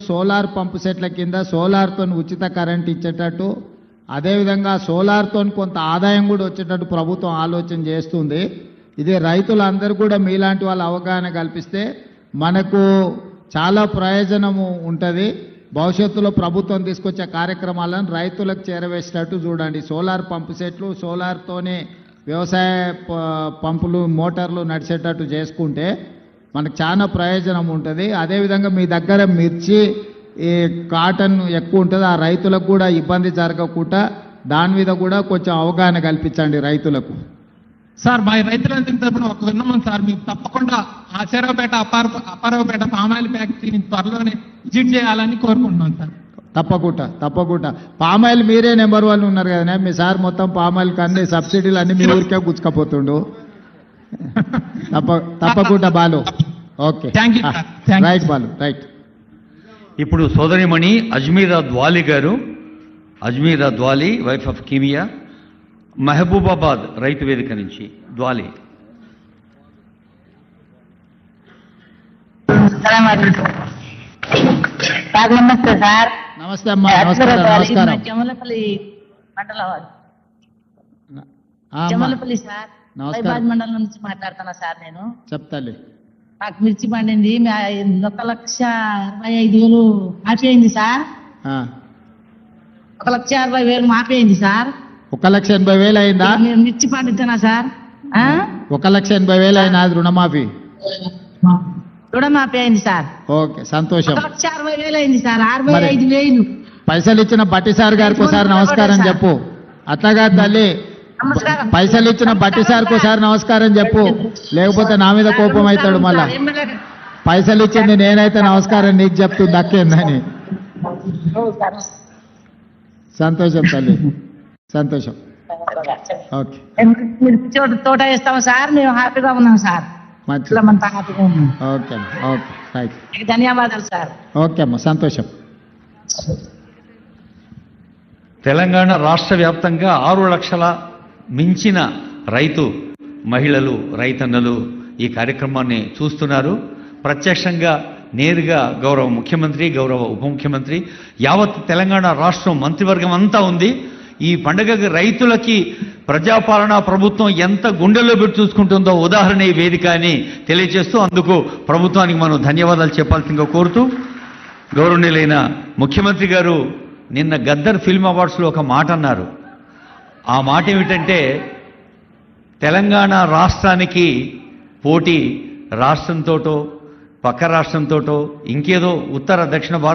Solar పంపు సెట్ల కింద సోలార్తో ఉచిత కరెంట్ ఇచ్చేటట్టు, అదేవిధంగా సోలార్తో కొంత ఆదాయం కూడా వచ్చేటట్టు ప్రభుత్వం ఆలోచన చేస్తుంది. ఇది రైతులందరూ కూడా మీలాంటి వాళ్ళ అవగాహన కల్పిస్తే మనకు చాలా ప్రయోజనము ఉంటుంది. భవిష్యత్తులో ప్రభుత్వం తీసుకొచ్చే కార్యక్రమాలను రైతులకు చేరవేసేటట్టు చూడండి. సోలార్ పంపు సెట్లు, సోలార్తోనే వ్యవసాయ పంపులు, మోటార్లు నడిచేటట్టు చేసుకుంటే మనకు చాలా ప్రయోజనం ఉంటుంది. అదేవిధంగా మీ దగ్గర మిర్చి, ఈ కాటన్ ఎక్కువ ఉంటుంది, ఆ రైతులకు కూడా ఇబ్బంది జరగకుండా దాని మీద కూడా కొంచెం అవగాహన కల్పించండి రైతులకు. సార్ మా రైతులందరి తరఫున ఒక విన్నమం సార్, మీరు తప్పకుండా ఆచారావుపేట అప్పారావుపేట పామాయిల్ ఫ్యాక్టరీని త్వరలోనే విజిట్ చేయాలని కోరుకుంటున్నాం సార్. తప్పకుండా పామాయిల్ మీరే నెంబర్ 1 ఉన్నారు కదా. మీ సార్ మొత్తం పామాయిల్కి అన్ని సబ్సిడీలు అన్ని మీ ఊరికే గుచ్చుకపోతుండు. తప్పకుండా Balu. Okay, right Balu, right. ఇప్పుడు సోదరిమణి అజ్మీరా ద్వాలి గారు, అజ్మీరా ద్వాలి, వైఫ్ ఆఫ్ కిమియా, మహబూబాబాద్ రైతు వేదిక నుంచి. ద్వాలి. నమస్తే సార్. నమస్తే అమ్మా. నమస్కారం. జమలపల్లి మండలం, జమలపల్లి సార్, వైబాద్ మండలం నుంచి మాట్లాడుతున్నా సార్. నేను చెప్తాలి. నాకు మిర్చి పండింది, 1,65,000 మాపేయింది సార్. 1,60,000 మాపేయింది సార్. 1,80,000 అయిందా? నేను మిర్చి పండిస్తున్నా సార్. 1,80,000 అయినా రుణమాఫీ? రుణమాఫీ అయింది సార్. ఓకే, సంతోషం. 1,60,000 అయింది సార్. 65,000 పైసలు ఇచ్చిన బట్టి సార్ గారికి ఒకసారి నమస్కారం చెప్పు. అట్లాగా తల్లి, పైసలు ఇచ్చిన బట్టి సార్కి ఒకసారి నమస్కారం చెప్పు, లేకపోతే నా మీద కోపం అవుతాడు మళ్ళా. పైసలు ఇచ్చింది నేనైతే నమస్కారం నీకు చెప్తుంది అక్కేందని. సంతోషం తల్లి, సంతోషం. ఓకే, తోట వేస్తాము సార్, మేము హ్యాపీగా ఉన్నాం సార్. మంచిది. Okay, okay, right. ధన్యవాదాలు సార్. ఓకే అమ్మా, సంతోషం. తెలంగాణ రాష్ట్ర వ్యాప్తంగా 6 లక్షల మించిన రైతు మహిళలు, రైతన్నలు ఈ కార్యక్రమాన్ని చూస్తున్నారు. ప్రత్యక్షంగా నేరుగా గౌరవ ముఖ్యమంత్రి, గౌరవ ఉప ముఖ్యమంత్రి, యావత్ తెలంగాణ రాష్ట్రం మంత్రివర్గం అంతా ఉంది. ఈ పండుగకి రైతులకి ప్రజాపాలన ప్రభుత్వం ఎంత గుండెల్లో పెట్టి చూసుకుంటుందో ఉదాహరణ ఈ వేదిక అని తెలియజేస్తూ, అందుకు ప్రభుత్వానికి మనం ధన్యవాదాలు చెప్పాల్సిందిగా కోరుతూ, గౌరవనీయులైన ముఖ్యమంత్రి గారు నిన్న గద్దర్ ఫిల్మ్ అవార్డ్స్లో ఒక మాట అన్నారు. ఆ మాట ఏమిటంటే, తెలంగాణ రాష్ట్రానికి పోటీ రాష్ట్రంతోటో, పక్క రాష్ట్రంతోటో, ఇంకేదో ఉత్తర దక్షిణ భారత